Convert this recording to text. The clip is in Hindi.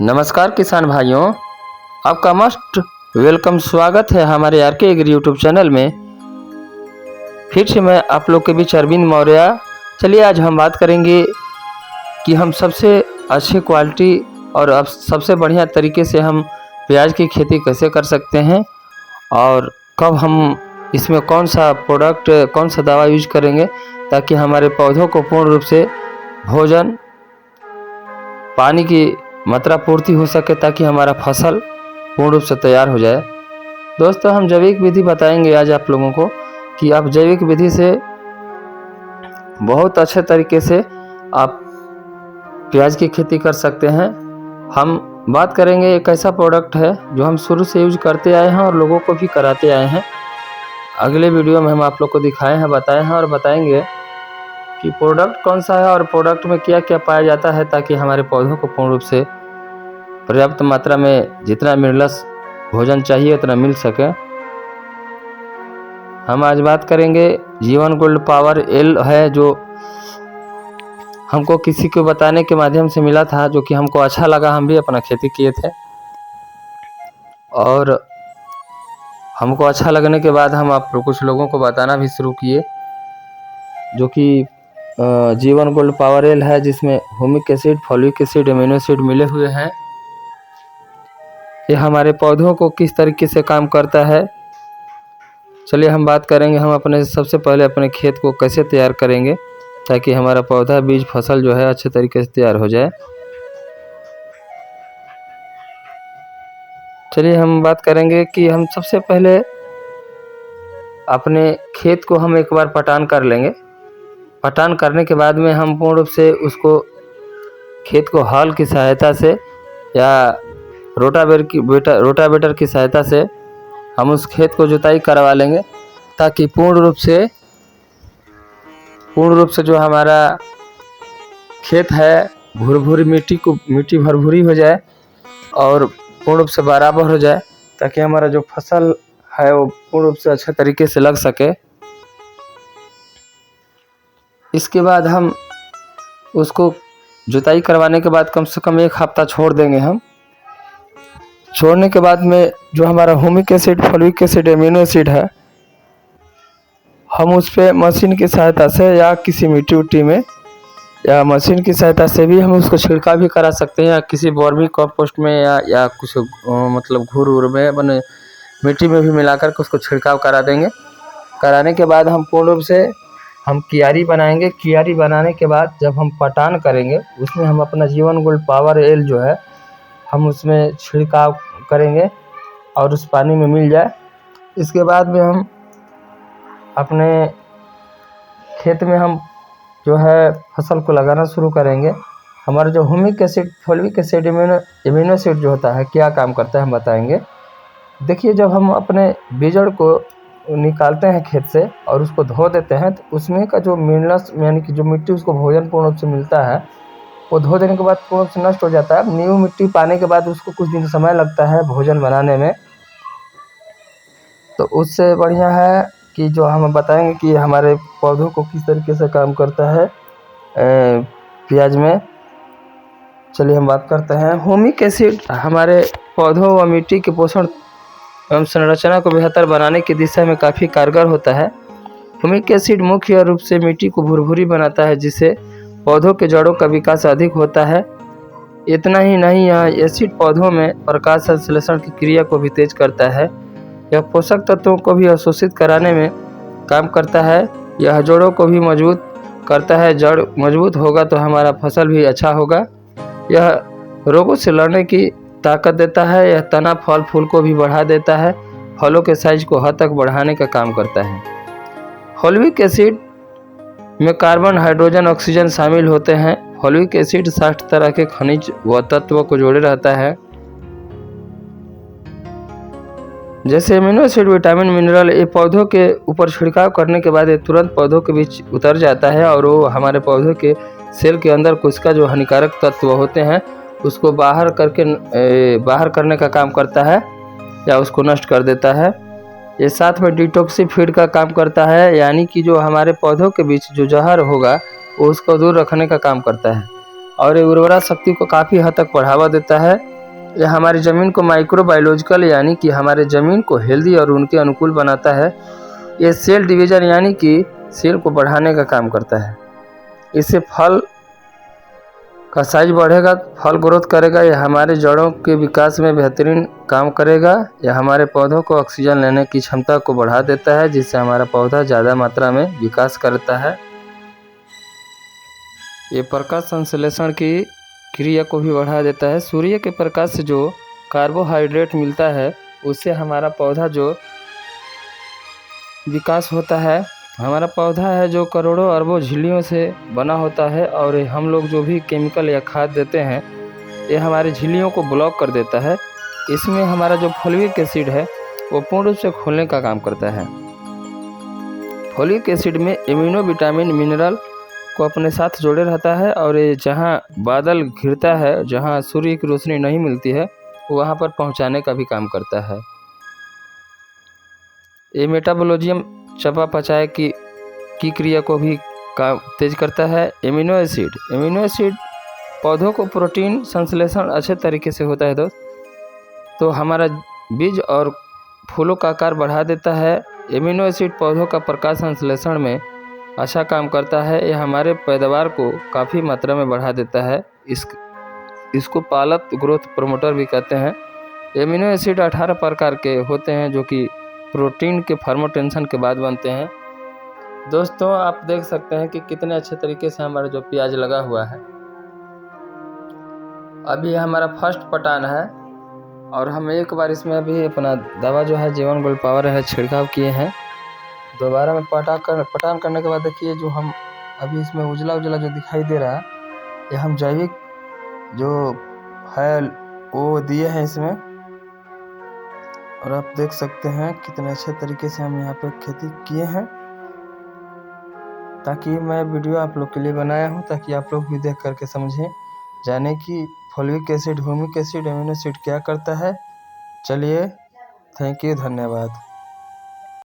नमस्कार किसान भाइयों, आपका मस्ट वेलकम स्वागत है हमारे आरके एग्री यूट्यूब चैनल में। फिर से मैं आप लोग के बीच अरविंद मौर्य। चलिए आज हम बात करेंगे कि हम सबसे अच्छी क्वालिटी और अब सबसे बढ़िया तरीके से हम प्याज की खेती कैसे कर सकते हैं और कब हम इसमें कौन सा प्रोडक्ट, कौन सा दवा यूज करेंगे ताकि हमारे पौधों को पूर्ण रूप से भोजन, पानी की मात्रा पूर्ति हो सके, ताकि हमारा फसल पूर्ण रूप से तैयार हो जाए। दोस्तों, हम जैविक विधि बताएंगे आज आप लोगों को कि आप जैविक विधि से बहुत अच्छे तरीके से आप प्याज की खेती कर सकते हैं। हम बात करेंगे एक ऐसा प्रोडक्ट है जो हम शुरू से यूज करते आए हैं और लोगों को भी कराते आए हैं। अगले वीडियो में हम आप लोग को दिखाए हैं, बताए हैं और बताएंगे कि प्रोडक्ट कौन सा है और प्रोडक्ट में क्या क्या पाया जाता है, ताकि हमारे पौधों को पूर्ण रूप से पर्याप्त मात्रा में जितना मिनरल्स भोजन चाहिए उतना मिल सके। हम आज बात करेंगे जीवन गोल्ड पावर एल है, जो हमको किसी को बताने के माध्यम से मिला था, जो कि हमको अच्छा लगा। हम भी अपना खेती किए थे और हमको अच्छा लगने के बाद हम आप कुछ लोगों को बताना भी शुरू किए, जो कि जीवन गोल्ड पावर एल है, जिसमें humic acid, folic acid, amino acid मिले हुए हैं। ये हमारे पौधों को किस तरीके से काम करता है, चलिए हम बात करेंगे। हम अपने सबसे पहले अपने खेत को कैसे तैयार करेंगे ताकि हमारा पौधा, बीज, फसल जो है अच्छे तरीके से तैयार हो जाए। चलिए हम बात करेंगे कि हम सबसे पहले अपने खेत को हम एक बार पटान कर लेंगे। पटान करने के बाद में हम पूर्ण रूप से उसको खेत को हल की सहायता से या रोटावेटर की सहायता से हम उस खेत को जुताई करवा लेंगे, ताकि पूर्ण रूप से जो हमारा खेत है मिट्टी भरभूरी हो जाए और पूर्ण रूप से बराबर हो जाए, ताकि हमारा जो फसल है वो पूर्ण रूप से अच्छे तरीके से लग सके। इसके बाद हम उसको जुताई करवाने के बाद कम से कम 1 हफ्ता छोड़ देंगे। हम छोड़ने के बाद में जो हमारा humic acid, folic acid, amino acid है, हम उस पर मशीन की सहायता से या किसी मिट्टी में या मशीन की सहायता से भी हम उसको छिड़काव भी करा सकते हैं, या किसी वर्मी कंपोस्ट में या कुछ मतलब घूर में बने मिट्टी में भी मिलाकर के उसको छिड़काव करा देंगे। कराने के बाद हम पूर्ण रूप से हम कियारी बनाएंगे। कियारी बनाने के बाद जब हम पटान करेंगे, उसमें हम अपना जीवन गोल्ड पावर एल जो है हम उसमें छिड़काव करेंगे और उस पानी में मिल जाए। इसके बाद में हम अपने खेत में हम जो है फसल को लगाना शुरू करेंगे। हमारा जो humic acid, folic acid, amino acid जो होता है, क्या काम करता है हम बताएंगे। देखिए, जब हम अपने बीजड़ को निकालते हैं खेत से और उसको धो देते हैं, तो उसमें का जो मिनरल्स यानी कि जो मिट्टी उसको भोजन पूर्ण रूप से मिलता है, वो धो देने के बाद पूर्ण रूप से नष्ट हो जाता है। न्यू मिट्टी पाने के बाद उसको कुछ दिन समय लगता है भोजन बनाने में। तो उससे बढ़िया है कि जो हम बताएंगे कि हमारे पौधों को किस तरीके से काम करता है प्याज में। चलिए हम बात करते हैं। ह्यूमिक एसिड हमारे पौधों व मिट्टी के पोषण एवं संरचना को बेहतर बनाने की दिशा में काफ़ी कारगर होता है। ह्यूमिक एसिड मुख्य रूप से मिट्टी को भुरभुरी बनाता है, जिससे पौधों के जड़ों का विकास अधिक होता है। इतना ही नहीं, यह एसिड पौधों में प्रकाश संश्लेषण की क्रिया को भी तेज करता है। यह पोषक तत्वों को भी अवशोषित कराने में काम करता है। यह जड़ों को भी मजबूत करता है। जड़ मजबूत होगा तो हमारा फसल भी अच्छा होगा। यह रोगों से लड़ने की ताकत देता है। यह तना, फल, फूल को भी बढ़ा देता है। फलों के साइज को हद तक बढ़ाने का काम करता है। फॉलिक एसिड में कार्बन, हाइड्रोजन, ऑक्सीजन शामिल होते हैं। फॉलिक एसिड 60 तरह के खनिज व तत्वों को जोड़े रहता है, जैसे एमिनो एसिड, विटामिन, मिनरल। ये पौधों के ऊपर छिड़काव करने के बाद ये तुरंत पौधों के बीच उतर जाता है और वो हमारे पौधों के सेल के अंदर कुछ का जो हानिकारक तत्व होते हैं उसको बाहर करने का काम करता है या उसको नष्ट कर देता है। ये साथ में डिटॉक्सिफीड का काम करता है, यानी कि जो हमारे पौधों के बीच जो जहर होगा वो उसको दूर रखने का काम करता है। और ये उर्वरा शक्ति को काफ़ी हद तक बढ़ावा देता है। यह हमारी ज़मीन को माइक्रोबायोलॉजिकल यानी कि हमारे ज़मीन को हेल्दी और उनके अनुकूल बनाता है। ये सेल डिवीज़न यानी कि सेल को बढ़ाने का काम करता है। इससे फल का साइज बढ़ेगा, फल ग्रोथ करेगा। यह हमारे जड़ों के विकास में बेहतरीन काम करेगा। यह हमारे पौधों को ऑक्सीजन लेने की क्षमता को बढ़ा देता है, जिससे हमारा पौधा ज़्यादा मात्रा में विकास करता है। ये प्रकाश संश्लेषण की क्रिया को भी बढ़ा देता है। सूर्य के प्रकाश से जो कार्बोहाइड्रेट मिलता है, उससे हमारा पौधा जो विकास होता है। हमारा पौधा है जो करोड़ों अरबों झिल्लियों से बना होता है, और हम लोग जो भी केमिकल या खाद देते हैं, ये हमारी झिल्लियों को ब्लॉक कर देता है। इसमें हमारा जो फोलिक एसिड है वो पूर्ण रूप से खोलने का काम करता है। फोलिक एसिड में एमिनो विटामिन मिनरल को अपने साथ जोड़े रहता है, और ये जहाँ बादल घिरता है, जहाँ सूर्य की रोशनी नहीं मिलती है, वहाँ पर पहुँचाने का भी काम करता है। ये मेटाबॉलिज्म चयापचय की क्रिया को भी तेज करता है। एमिनो एसिड पौधों को प्रोटीन संश्लेषण अच्छे तरीके से होता है तो हमारा बीज और फूलों का आकार बढ़ा देता है। एमिनो एसिड पौधों का प्रकाश संश्लेषण में अच्छा काम करता है। यह हमारे पैदावार को काफ़ी मात्रा में बढ़ा देता है। इसको पालक ग्रोथ प्रमोटर भी कहते हैं। एमिनो एसिड 18 प्रकार के होते हैं, जो कि प्रोटीन के फर्मेंटेशन के बाद बनते हैं। दोस्तों, आप देख सकते हैं कि कितने अच्छे तरीके से हमारा जो प्याज लगा हुआ है। अभी हमारा फर्स्ट पटान है, और हम एक बार इसमें अभी अपना दवा जो है जीवन गोल्ड पावर है छिड़काव किए हैं। दोबारा में पटान करने के बाद देखिए, जो हम अभी इसमें उजला जो दिखाई दे रहा है, ये हम जैविक जो है वो दिए हैं इसमें। और आप देख सकते हैं कितने अच्छे तरीके से हम यहाँ पे खेती किए हैं, ताकि मैं वीडियो आप लोग के लिए बनाया हूँ, ताकि आप लोग भी देख करके समझें, जाने कि folic acid, humic acid, amino acid क्या करता है। चलिए, थैंक यू, धन्यवाद।